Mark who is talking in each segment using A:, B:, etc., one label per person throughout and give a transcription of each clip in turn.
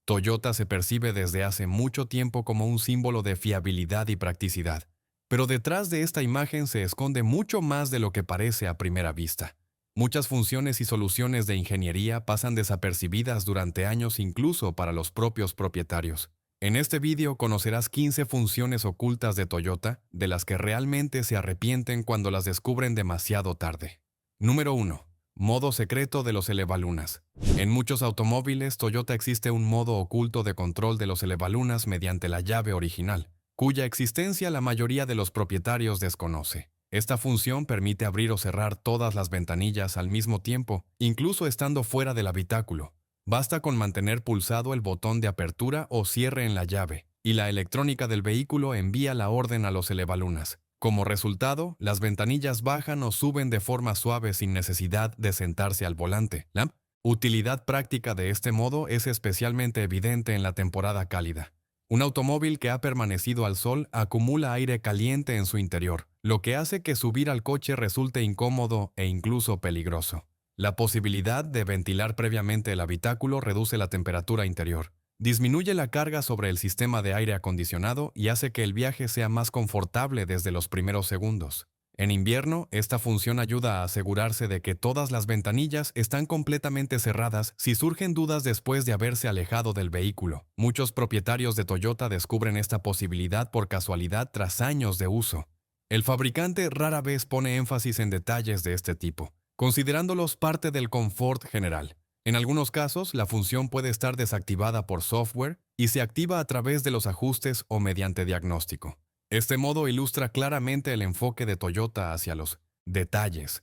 A: Toyota se percibe desde hace mucho tiempo como un símbolo de fiabilidad y practicidad, pero detrás de esta imagen se esconde mucho más de lo que parece a primera vista. Muchas funciones y soluciones de ingeniería pasan desapercibidas durante años incluso para los propios propietarios. En este vídeo conocerás 15 funciones ocultas de Toyota, de las que realmente se arrepienten cuando las descubren demasiado tarde. Número 1. Modo secreto de los elevalunas. En muchos automóviles Toyota existe un modo oculto de control de los elevalunas mediante la llave original, cuya existencia la mayoría de los propietarios desconoce. Esta función permite abrir o cerrar todas las ventanillas al mismo tiempo, incluso estando fuera del habitáculo. Basta con mantener pulsado el botón de apertura o cierre en la llave, y la electrónica del vehículo envía la orden a los elevalunas. Como resultado, las ventanillas bajan o suben de forma suave sin necesidad de sentarse al volante. La utilidad práctica de este modo es especialmente evidente en la temporada cálida. Un automóvil que ha permanecido al sol acumula aire caliente en su interior, lo que hace que subir al coche resulte incómodo e incluso peligroso. La posibilidad de ventilar previamente el habitáculo reduce la temperatura interior, disminuye la carga sobre el sistema de aire acondicionado y hace que el viaje sea más confortable desde los primeros segundos. En invierno, esta función ayuda a asegurarse de que todas las ventanillas están completamente cerradas si surgen dudas después de haberse alejado del vehículo. Muchos propietarios de Toyota descubren esta posibilidad por casualidad tras años de uso. El fabricante rara vez pone énfasis en detalles de este tipo, considerándolos parte del confort general. En algunos casos, la función puede estar desactivada por software y se activa a través de los ajustes o mediante diagnóstico. Este modo ilustra claramente el enfoque de Toyota hacia los detalles,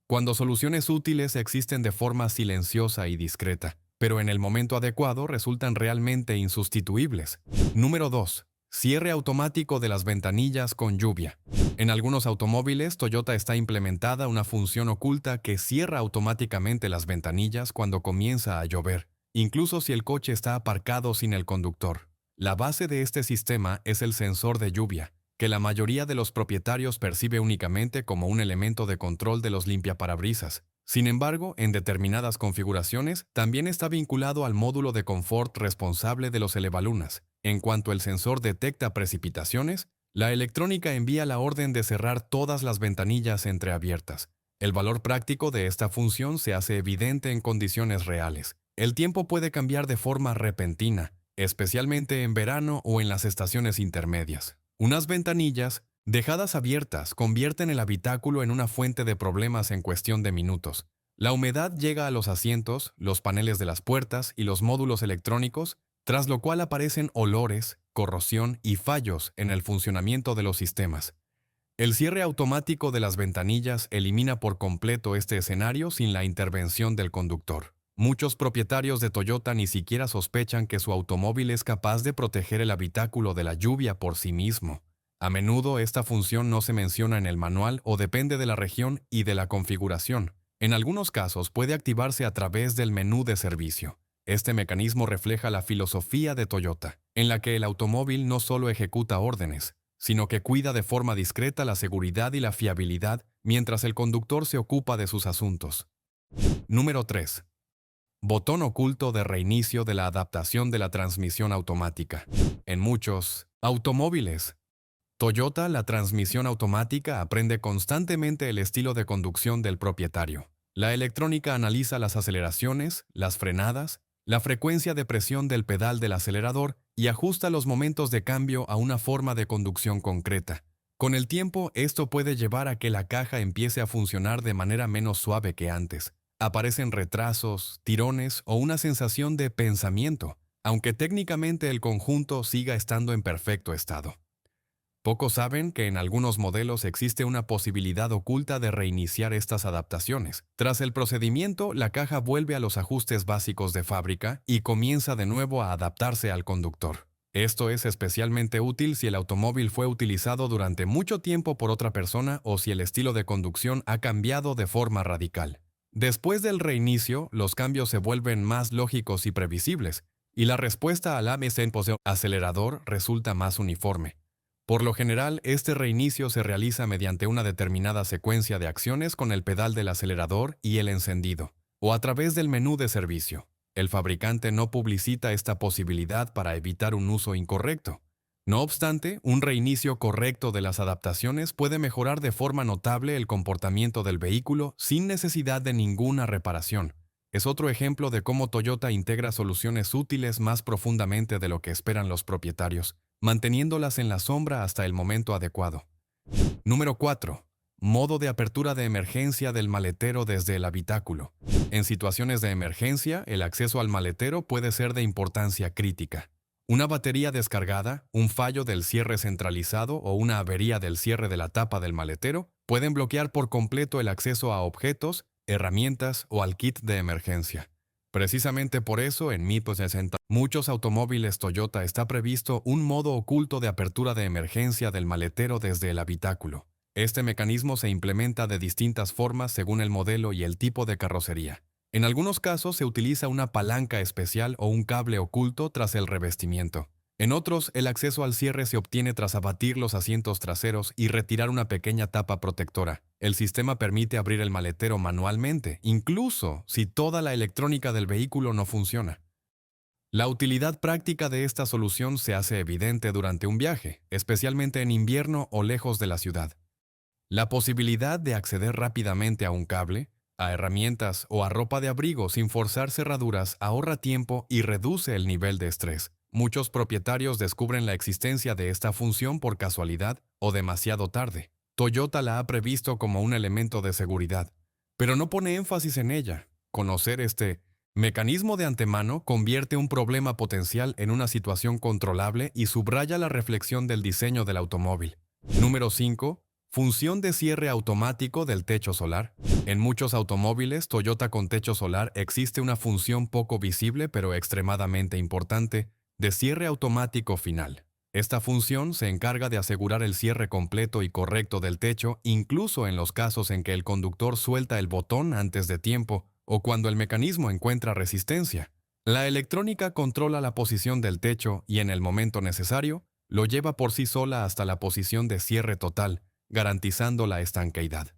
A: cuando soluciones útiles existen de forma silenciosa y discreta, pero en el momento adecuado resultan realmente insustituibles. Número 2. Cierre automático de las ventanillas con lluvia. En algunos automóviles, Toyota está implementada una función oculta que cierra automáticamente las ventanillas cuando comienza a llover, incluso si el coche está aparcado sin el conductor. La base de este sistema es el sensor de lluvia, que la mayoría de los propietarios percibe únicamente como un elemento de control de los limpiaparabrisas. Sin embargo, en determinadas configuraciones, también está vinculado al módulo de confort responsable de los elevalunas. En cuanto el sensor detecta precipitaciones, la electrónica envía la orden de cerrar todas las ventanillas entreabiertas. El valor práctico de esta función se hace evidente en condiciones reales. El tiempo puede cambiar de forma repentina, especialmente en verano o en las estaciones intermedias. Unas ventanillas dejadas abiertas convierten el habitáculo en una fuente de problemas en cuestión de minutos. La humedad llega a los asientos, los paneles de las puertas y los módulos electrónicos, tras lo cual aparecen olores, corrosión y fallos en el funcionamiento de los sistemas. El cierre automático de las ventanillas elimina por completo este escenario sin la intervención del conductor. Muchos propietarios de Toyota ni siquiera sospechan que su automóvil es capaz de proteger el habitáculo de la lluvia por sí mismo. A menudo esta función no se menciona en el manual o depende de la región y de la configuración. En algunos casos puede activarse a través del menú de servicio. Este mecanismo refleja la filosofía de Toyota, en la que el automóvil no solo ejecuta órdenes, sino que cuida de forma discreta la seguridad y la fiabilidad mientras el conductor se ocupa de sus asuntos. Número 3. Botón oculto de reinicio de la adaptación de la transmisión automática. En muchos automóviles Toyota, la transmisión automática aprende constantemente el estilo de conducción del propietario. La electrónica analiza las aceleraciones, las frenadas, la frecuencia de presión del pedal del acelerador y ajusta los momentos de cambio a una forma de conducción concreta. Con el tiempo, esto puede llevar a que la caja empiece a funcionar de manera menos suave que antes. Aparecen retrasos, tirones o una sensación de pensamiento, aunque técnicamente el conjunto siga estando en perfecto estado. Pocos saben que en algunos modelos existe una posibilidad oculta de reiniciar estas adaptaciones. Tras el procedimiento, la caja vuelve a los ajustes básicos de fábrica y comienza de nuevo a adaptarse al conductor. Esto es especialmente útil si el automóvil fue utilizado durante mucho tiempo por otra persona o si el estilo de conducción ha cambiado de forma radical. Después del reinicio, los cambios se vuelven más lógicos y previsibles, y la respuesta al acelerador resulta más uniforme. Por lo general, este reinicio se realiza mediante una determinada secuencia de acciones con el pedal del acelerador y el encendido, o a través del menú de servicio. El fabricante no publicita esta posibilidad para evitar un uso incorrecto. No obstante, un reinicio correcto de las adaptaciones puede mejorar de forma notable el comportamiento del vehículo sin necesidad de ninguna reparación. Es otro ejemplo de cómo Toyota integra soluciones útiles más profundamente de lo que esperan los propietarios, manteniéndolas en la sombra hasta el momento adecuado. Número 4. Modo de apertura de emergencia del maletero desde el habitáculo. En situaciones de emergencia, el acceso al maletero puede ser de importancia crítica. Una batería descargada, un fallo del cierre centralizado o una avería del cierre de la tapa del maletero pueden bloquear por completo el acceso a objetos, herramientas o al kit de emergencia. Precisamente por eso, en muchos automóviles Toyota está previsto un modo oculto de apertura de emergencia del maletero desde el habitáculo. Este mecanismo se implementa de distintas formas según el modelo y el tipo de carrocería. En algunos casos se utiliza una palanca especial o un cable oculto tras el revestimiento. En otros, el acceso al cierre se obtiene tras abatir los asientos traseros y retirar una pequeña tapa protectora. El sistema permite abrir el maletero manualmente, incluso si toda la electrónica del vehículo no funciona. La utilidad práctica de esta solución se hace evidente durante un viaje, especialmente en invierno o lejos de la ciudad. La posibilidad de acceder rápidamente a un cable, a herramientas o a ropa de abrigo sin forzar cerraduras ahorra tiempo y reduce el nivel de estrés. Muchos propietarios descubren la existencia de esta función por casualidad o demasiado tarde. Toyota la ha previsto como un elemento de seguridad, pero no pone énfasis en ella. Conocer este mecanismo de antemano convierte un problema potencial en una situación controlable y subraya la reflexión del diseño del automóvil. Número 5. Función de cierre automático del techo solar. En muchos automóviles Toyota con techo solar existe una función poco visible pero extremadamente importante de cierre automático final. Esta función se encarga de asegurar el cierre completo y correcto del techo, incluso en los casos en que el conductor suelta el botón antes de tiempo o cuando el mecanismo encuentra resistencia. La electrónica controla la posición del techo y en el momento necesario lo lleva por sí sola hasta la posición de cierre total, garantizando la estanqueidad.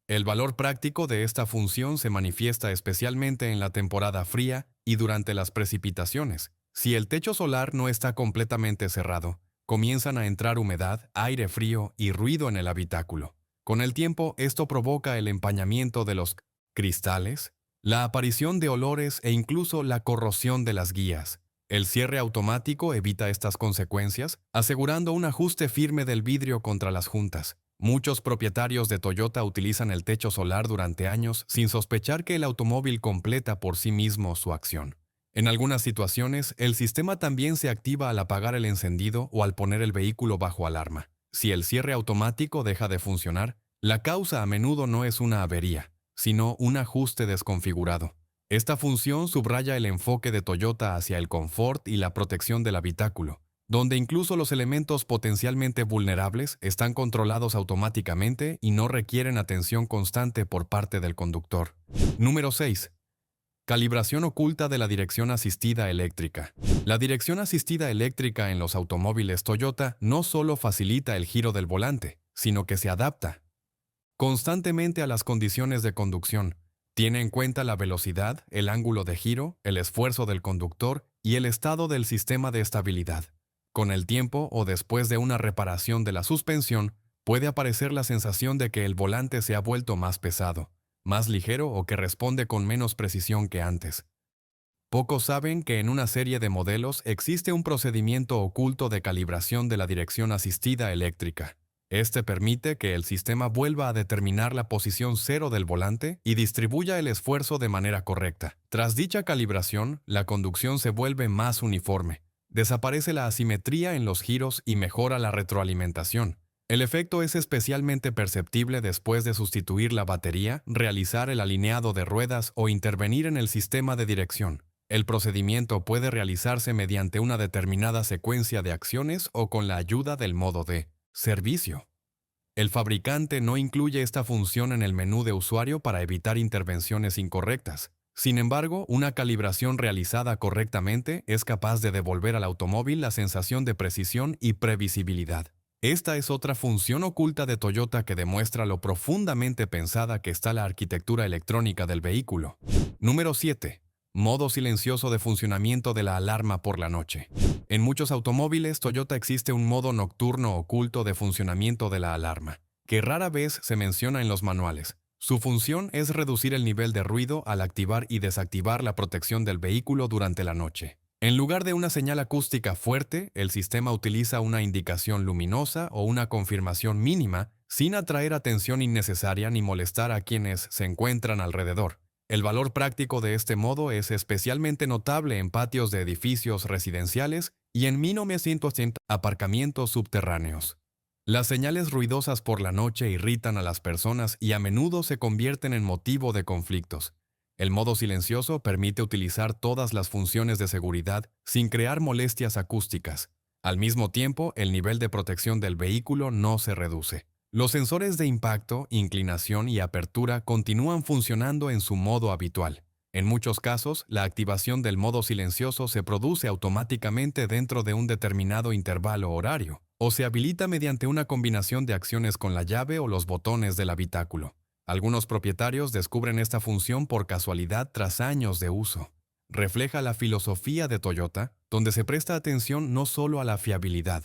A: El valor práctico de esta función se manifiesta especialmente en la temporada fría y durante las precipitaciones. Si el techo solar no está completamente cerrado, comienzan a entrar humedad, aire frío y ruido en el habitáculo. Con el tiempo, esto provoca el empañamiento de los cristales, la aparición de olores e incluso la corrosión de las guías. El cierre automático evita estas consecuencias, asegurando un ajuste firme del vidrio contra las juntas. Muchos propietarios de Toyota utilizan el techo solar durante años sin sospechar que el automóvil completa por sí mismo su acción. En algunas situaciones, el sistema también se activa al apagar el encendido o al poner el vehículo bajo alarma. Si el cierre automático deja de funcionar, la causa a menudo no es una avería, sino un ajuste desconfigurado. Esta función subraya el enfoque de Toyota hacia el confort y la protección del habitáculo, donde incluso los elementos potencialmente vulnerables están controlados automáticamente y no requieren atención constante por parte del conductor. Número 6. Calibración oculta de la dirección asistida eléctrica. La dirección asistida eléctrica en los automóviles Toyota no solo facilita el giro del volante, sino que se adapta constantemente a las condiciones de conducción. Tiene en cuenta la velocidad, el ángulo de giro, el esfuerzo del conductor y el estado del sistema de estabilidad. Con el tiempo o después de una reparación de la suspensión, puede aparecer la sensación de que el volante se ha vuelto más pesado, más ligero o que responde con menos precisión que antes. Pocos saben que en una serie de modelos existe un procedimiento oculto de calibración de la dirección asistida eléctrica. Este permite que el sistema vuelva a determinar la posición cero del volante y distribuya el esfuerzo de manera correcta. Tras dicha calibración, la conducción se vuelve más uniforme. Desaparece la asimetría en los giros y mejora la retroalimentación. El efecto es especialmente perceptible después de sustituir la batería, realizar el alineado de ruedas o intervenir en el sistema de dirección. El procedimiento puede realizarse mediante una determinada secuencia de acciones o con la ayuda del modo de servicio. El fabricante no incluye esta función en el menú de usuario para evitar intervenciones incorrectas. Sin embargo, una calibración realizada correctamente es capaz de devolver al automóvil la sensación de precisión y previsibilidad. Esta es otra función oculta de Toyota que demuestra lo profundamente pensada que está la arquitectura electrónica del vehículo. Número 7. Modo silencioso de funcionamiento de la alarma por la noche. En muchos automóviles Toyota existe un modo nocturno oculto de funcionamiento de la alarma, que rara vez se menciona en los manuales. Su función es reducir el nivel de ruido al activar y desactivar la protección del vehículo durante la noche. En lugar de una señal acústica fuerte, el sistema utiliza una indicación luminosa o una confirmación mínima sin atraer atención innecesaria ni molestar a quienes se encuentran alrededor. El valor práctico de este modo es especialmente notable en patios de edificios residenciales y en 1980 aparcamientos subterráneos. Las señales ruidosas por la noche irritan a las personas y a menudo se convierten en motivo de conflictos. El modo silencioso permite utilizar todas las funciones de seguridad sin crear molestias acústicas. Al mismo tiempo, el nivel de protección del vehículo no se reduce. Los sensores de impacto, inclinación y apertura continúan funcionando en su modo habitual. En muchos casos, la activación del modo silencioso se produce automáticamente dentro de un determinado intervalo horario, o se habilita mediante una combinación de acciones con la llave o los botones del habitáculo. Algunos propietarios descubren esta función por casualidad tras años de uso. Refleja la filosofía de Toyota, donde se presta atención no solo a la fiabilidad,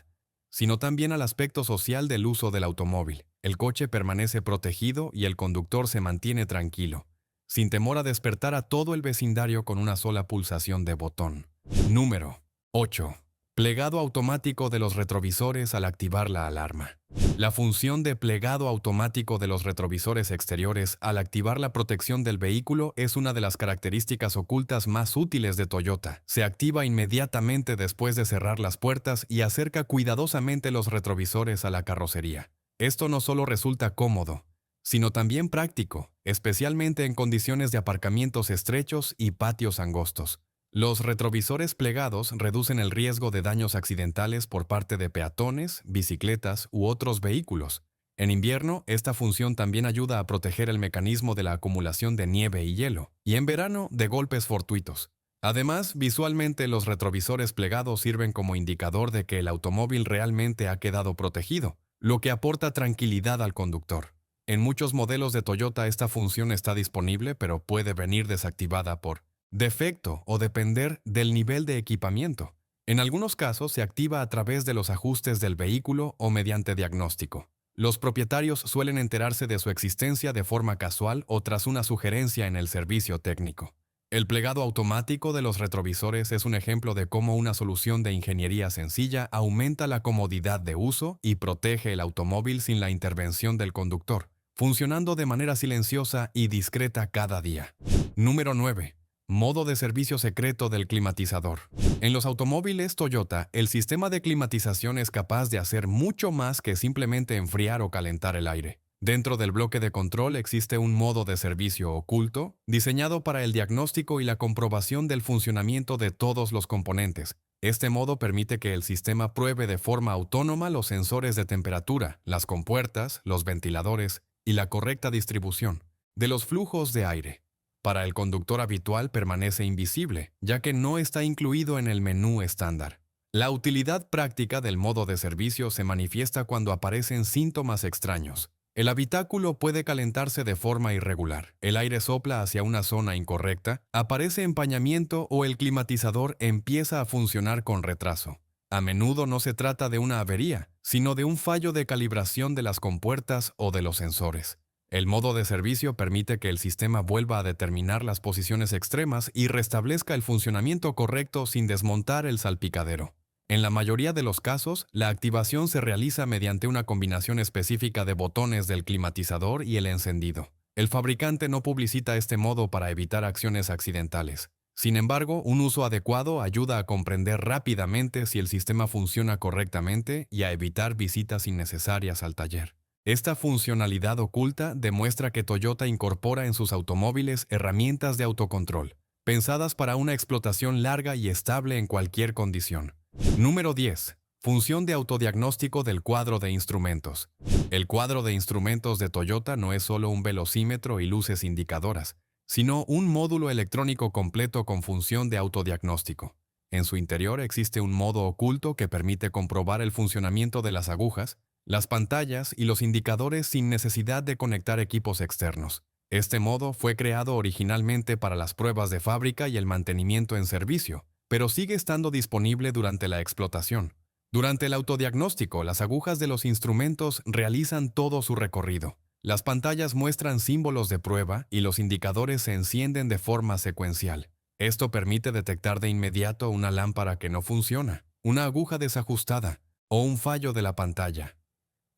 A: sino también al aspecto social del uso del automóvil. El coche permanece protegido y el conductor se mantiene tranquilo, sin temor a despertar a todo el vecindario con una sola pulsación de botón. Número 8. Plegado automático de los retrovisores al activar la alarma. La función de plegado automático de los retrovisores exteriores al activar la protección del vehículo es una de las características ocultas más útiles de Toyota. Se activa inmediatamente después de cerrar las puertas y acerca cuidadosamente los retrovisores a la carrocería. Esto no solo resulta cómodo, sino también práctico, especialmente en condiciones de aparcamientos estrechos y patios angostos. Los retrovisores plegados reducen el riesgo de daños accidentales por parte de peatones, bicicletas u otros vehículos. En invierno, esta función también ayuda a proteger el mecanismo de la acumulación de nieve y hielo, y en verano, de golpes fortuitos. Además, visualmente los retrovisores plegados sirven como indicador de que el automóvil realmente ha quedado protegido, lo que aporta tranquilidad al conductor. En muchos modelos de Toyota esta función está disponible, pero puede venir desactivada por defecto o depender del nivel de equipamiento. En algunos casos se activa a través de los ajustes del vehículo o mediante diagnóstico. Los propietarios suelen enterarse de su existencia de forma casual o tras una sugerencia en el servicio técnico. El plegado automático de los retrovisores es un ejemplo de cómo una solución de ingeniería sencilla aumenta la comodidad de uso y protege el automóvil sin la intervención del conductor, funcionando de manera silenciosa y discreta cada día. Número 9. Modo de servicio secreto del climatizador. En los automóviles Toyota, el sistema de climatización es capaz de hacer mucho más que simplemente enfriar o calentar el aire. Dentro del bloque de control existe un modo de servicio oculto, diseñado para el diagnóstico y la comprobación del funcionamiento de todos los componentes. Este modo permite que el sistema pruebe de forma autónoma los sensores de temperatura, las compuertas, los ventiladores y la correcta distribución de los flujos de aire. Para el conductor habitual permanece invisible, ya que no está incluido en el menú estándar. La utilidad práctica del modo de servicio se manifiesta cuando aparecen síntomas extraños. El habitáculo puede calentarse de forma irregular, el aire sopla hacia una zona incorrecta, aparece empañamiento o el climatizador empieza a funcionar con retraso. A menudo no se trata de una avería, sino de un fallo de calibración de las compuertas o de los sensores. El modo de servicio permite que el sistema vuelva a determinar las posiciones extremas y restablezca el funcionamiento correcto sin desmontar el salpicadero. En la mayoría de los casos, la activación se realiza mediante una combinación específica de botones del climatizador y el encendido. El fabricante no publicita este modo para evitar acciones accidentales. Sin embargo, un uso adecuado ayuda a comprender rápidamente si el sistema funciona correctamente y a evitar visitas innecesarias al taller. Esta funcionalidad oculta demuestra que Toyota incorpora en sus automóviles herramientas de autocontrol, pensadas para una explotación larga y estable en cualquier condición. Número 10. Función de autodiagnóstico del cuadro de instrumentos. El cuadro de instrumentos de Toyota no es solo un velocímetro y luces indicadoras, sino un módulo electrónico completo con función de autodiagnóstico. En su interior existe un modo oculto que permite comprobar el funcionamiento de las agujas, las pantallas y los indicadores sin necesidad de conectar equipos externos. Este modo fue creado originalmente para las pruebas de fábrica y el mantenimiento en servicio, pero sigue estando disponible durante la explotación. Durante el autodiagnóstico, las agujas de los instrumentos realizan todo su recorrido. Las pantallas muestran símbolos de prueba y los indicadores se encienden de forma secuencial. Esto permite detectar de inmediato una lámpara que no funciona, una aguja desajustada o un fallo de la pantalla.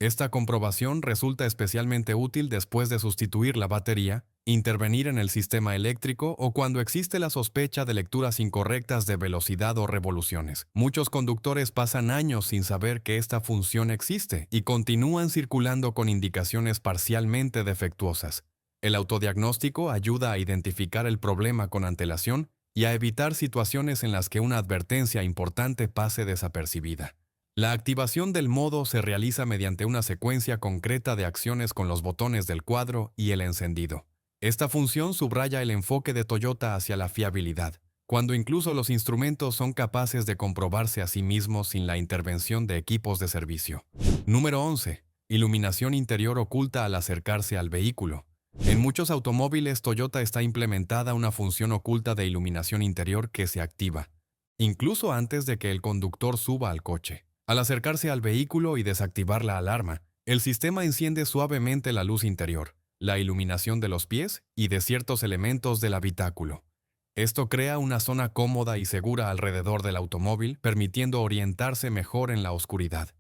A: Esta comprobación resulta especialmente útil después de sustituir la batería, intervenir en el sistema eléctrico o cuando existe la sospecha de lecturas incorrectas de velocidad o revoluciones. Muchos conductores pasan años sin saber que esta función existe y continúan circulando con indicaciones parcialmente defectuosas. El autodiagnóstico ayuda a identificar el problema con antelación y a evitar situaciones en las que una advertencia importante pase desapercibida. La activación del modo se realiza mediante una secuencia concreta de acciones con los botones del cuadro y el encendido. Esta función subraya el enfoque de Toyota hacia la fiabilidad, cuando incluso los instrumentos son capaces de comprobarse a sí mismos sin la intervención de equipos de servicio. Número 11. Iluminación interior oculta al acercarse al vehículo. En muchos automóviles Toyota está implementada una función oculta de iluminación interior que se activa, incluso antes de que el conductor suba al coche. Al acercarse al vehículo y desactivar la alarma, el sistema enciende suavemente la luz interior, la iluminación de los pies y de ciertos elementos del habitáculo. Esto crea una zona cómoda y segura alrededor del automóvil, permitiendo orientarse mejor en la oscuridad.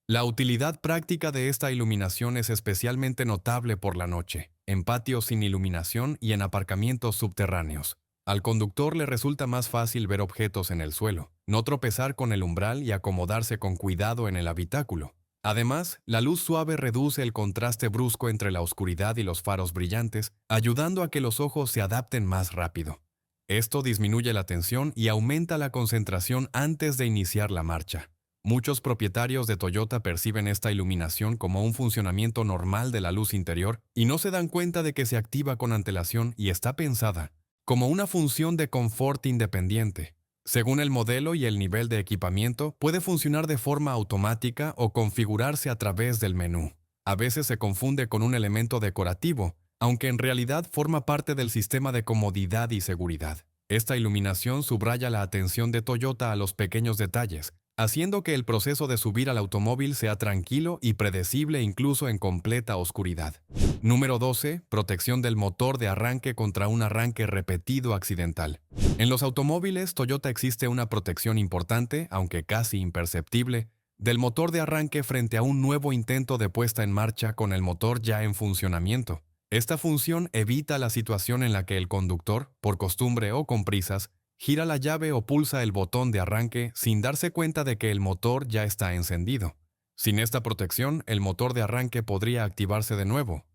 A: La utilidad práctica de esta iluminación es especialmente notable por la noche, en patios sin iluminación y en aparcamientos subterráneos. Al conductor le resulta más fácil ver objetos en el suelo, no tropezar con el umbral y acomodarse con cuidado en el habitáculo. Además, la luz suave reduce el contraste brusco entre la oscuridad y los faros brillantes, ayudando a que los ojos se adapten más rápido. Esto disminuye la tensión y aumenta la concentración antes de iniciar la marcha. Muchos propietarios de Toyota perciben esta iluminación como un funcionamiento normal de la luz interior y no se dan cuenta de que se activa con antelación y está pensada como una función de confort independiente. Según el modelo y el nivel de equipamiento, puede funcionar de forma automática o configurarse a través del menú. A veces se confunde con un elemento decorativo, aunque en realidad forma parte del sistema de comodidad y seguridad. Esta iluminación subraya la atención de Toyota a los pequeños detalles, haciendo que el proceso de subir al automóvil sea tranquilo y predecible incluso en completa oscuridad. Número 12. Protección del motor de arranque contra un arranque repetido accidental. En los automóviles Toyota existe una protección importante, aunque casi imperceptible, del motor de arranque frente a un nuevo intento de puesta en marcha con el motor ya en funcionamiento. Esta función evita la situación en la que el conductor, por costumbre o con prisas, gira la llave o pulsa el botón de arranque sin darse cuenta de que el motor ya está encendido. Sin esta protección, el motor de arranque podría activarse de nuevo,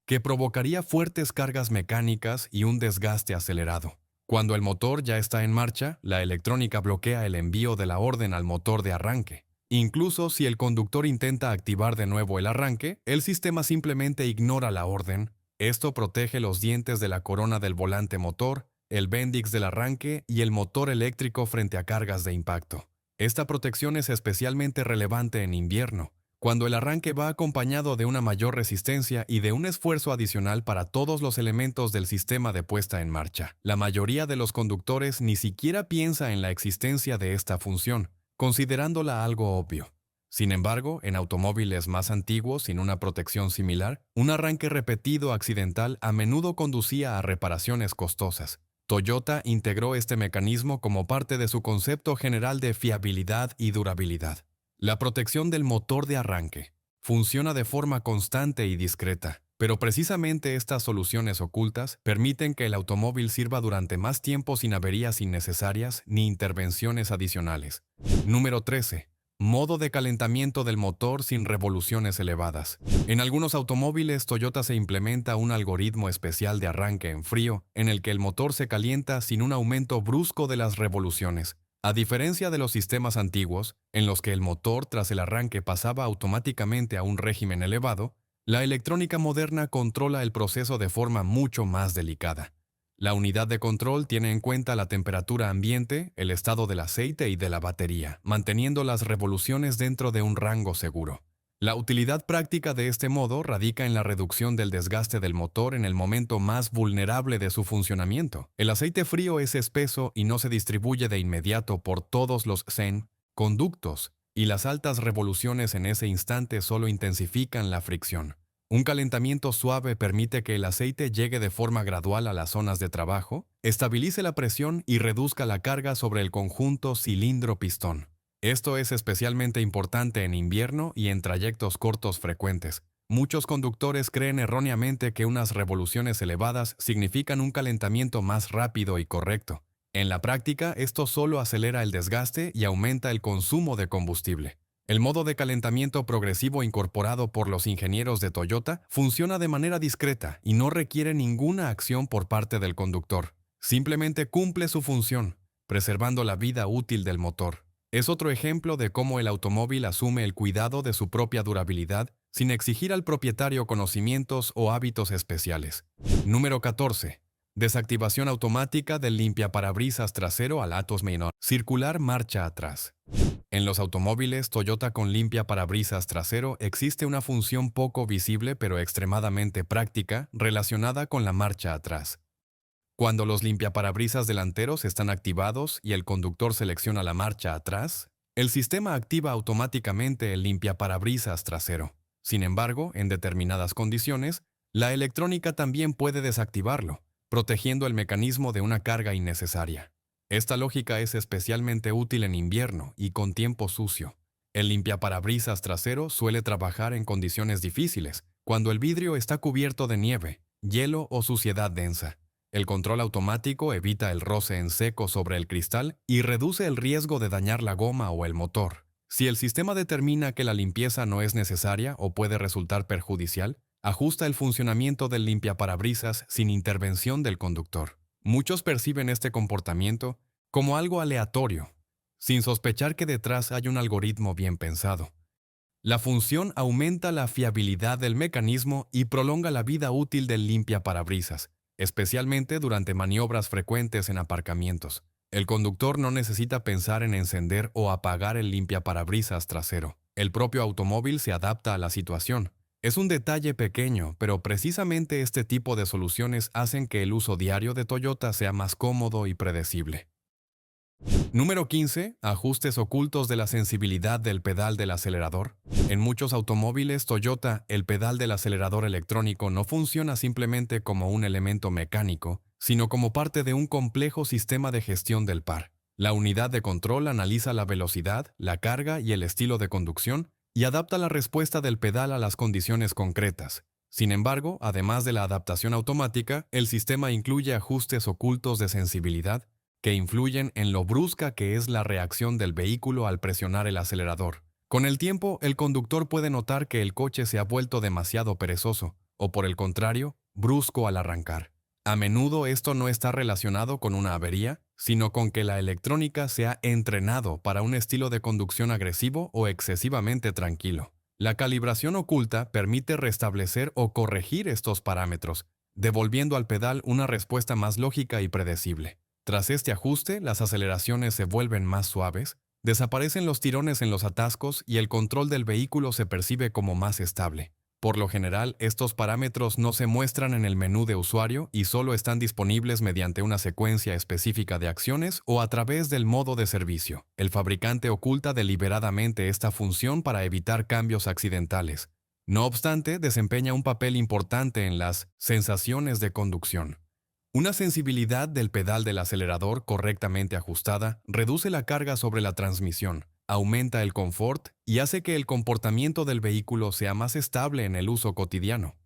A: que provocaría fuertes cargas mecánicas y un desgaste acelerado. Cuando el motor ya está en marcha, la electrónica bloquea el envío de la orden al motor de arranque. Incluso si el conductor intenta activar de nuevo el arranque, el sistema simplemente ignora la orden. Esto protege los dientes de la corona del volante motor, el bendix del arranque y el motor eléctrico frente a cargas de impacto. Esta protección es especialmente relevante en invierno, cuando el arranque va acompañado de una mayor resistencia y de un esfuerzo adicional para todos los elementos del sistema de puesta en marcha. La mayoría de los conductores ni siquiera piensa en la existencia de esta función, considerándola algo obvio. Sin embargo, en automóviles más antiguos sin una protección similar, un arranque repetido accidental a menudo conducía a reparaciones costosas. Toyota integró este mecanismo como parte de su concepto general de fiabilidad y durabilidad. La protección del motor de arranque funciona de forma constante y discreta, pero precisamente estas soluciones ocultas permiten que el automóvil sirva durante más tiempo sin averías innecesarias ni intervenciones adicionales. Número 13. Modo de calentamiento del motor sin revoluciones elevadas. En algunos automóviles Toyota se implementa un algoritmo especial de arranque en frío, en el que el motor se calienta sin un aumento brusco de las revoluciones. A diferencia de los sistemas antiguos, en los que el motor tras el arranque pasaba automáticamente a un régimen elevado, la electrónica moderna controla el proceso de forma mucho más delicada. La unidad de control tiene en cuenta la temperatura ambiente, el estado del aceite y de la batería, manteniendo las revoluciones dentro de un rango seguro. La utilidad práctica de este modo radica en la reducción del desgaste del motor en el momento más vulnerable de su funcionamiento. El aceite frío es espeso y no se distribuye de inmediato por todos los conductos, y las altas revoluciones en ese instante solo intensifican la fricción. Un calentamiento suave permite que el aceite llegue de forma gradual a las zonas de trabajo, estabilice la presión y reduzca la carga sobre el conjunto cilindro-pistón. Esto es especialmente importante en invierno y en trayectos cortos frecuentes. Muchos conductores creen erróneamente que unas revoluciones elevadas significan un calentamiento más rápido y correcto. En la práctica, esto solo acelera el desgaste y aumenta el consumo de combustible. El modo de calentamiento progresivo incorporado por los ingenieros de Toyota funciona de manera discreta y no requiere ninguna acción por parte del conductor. Simplemente cumple su función, preservando la vida útil del motor. Es otro ejemplo de cómo el automóvil asume el cuidado de su propia durabilidad sin exigir al propietario conocimientos o hábitos especiales. Número 14. Desactivación automática del limpiaparabrisas trasero al Atos Menor. Circular marcha atrás. En los automóviles Toyota con limpiaparabrisas trasero existe una función poco visible pero extremadamente práctica relacionada con la marcha atrás. Cuando los limpiaparabrisas delanteros están activados y el conductor selecciona la marcha atrás, el sistema activa automáticamente el limpiaparabrisas trasero. Sin embargo, en determinadas condiciones, la electrónica también puede desactivarlo, protegiendo el mecanismo de una carga innecesaria. Esta lógica es especialmente útil en invierno y con tiempo sucio. El limpiaparabrisas trasero suele trabajar en condiciones difíciles, cuando el vidrio está cubierto de nieve, hielo o suciedad densa. El control automático evita el roce en seco sobre el cristal y reduce el riesgo de dañar la goma o el motor. Si el sistema determina que la limpieza no es necesaria o puede resultar perjudicial, ajusta el funcionamiento del limpiaparabrisas sin intervención del conductor. Muchos perciben este comportamiento como algo aleatorio, sin sospechar que detrás hay un algoritmo bien pensado. La función aumenta la fiabilidad del mecanismo y prolonga la vida útil del limpiaparabrisas, especialmente durante maniobras frecuentes en aparcamientos. El conductor no necesita pensar en encender o apagar el limpiaparabrisas trasero. El propio automóvil se adapta a la situación. Es un detalle pequeño, pero precisamente este tipo de soluciones hacen que el uso diario de Toyota sea más cómodo y predecible. Número 15. Ajustes ocultos de la sensibilidad del pedal del acelerador. En muchos automóviles Toyota, el pedal del acelerador electrónico no funciona simplemente como un elemento mecánico, sino como parte de un complejo sistema de gestión del par. La unidad de control analiza la velocidad, la carga y el estilo de conducción y adapta la respuesta del pedal a las condiciones concretas. Sin embargo, además de la adaptación automática, el sistema incluye ajustes ocultos de sensibilidad que influyen en lo brusca que es la reacción del vehículo al presionar el acelerador. Con el tiempo, el conductor puede notar que el coche se ha vuelto demasiado perezoso, o por el contrario, brusco al arrancar. A menudo esto no está relacionado con una avería, sino con que la electrónica se ha entrenado para un estilo de conducción agresivo o excesivamente tranquilo. La calibración oculta permite restablecer o corregir estos parámetros, devolviendo al pedal una respuesta más lógica y predecible. Tras este ajuste, las aceleraciones se vuelven más suaves, desaparecen los tirones en los atascos y el control del vehículo se percibe como más estable. Por lo general, estos parámetros no se muestran en el menú de usuario y solo están disponibles mediante una secuencia específica de acciones o a través del modo de servicio. El fabricante oculta deliberadamente esta función para evitar cambios accidentales. No obstante, desempeña un papel importante en las sensaciones de conducción. Una sensibilidad del pedal del acelerador correctamente ajustada reduce la carga sobre la transmisión, aumenta el confort y hace que el comportamiento del vehículo sea más estable en el uso cotidiano.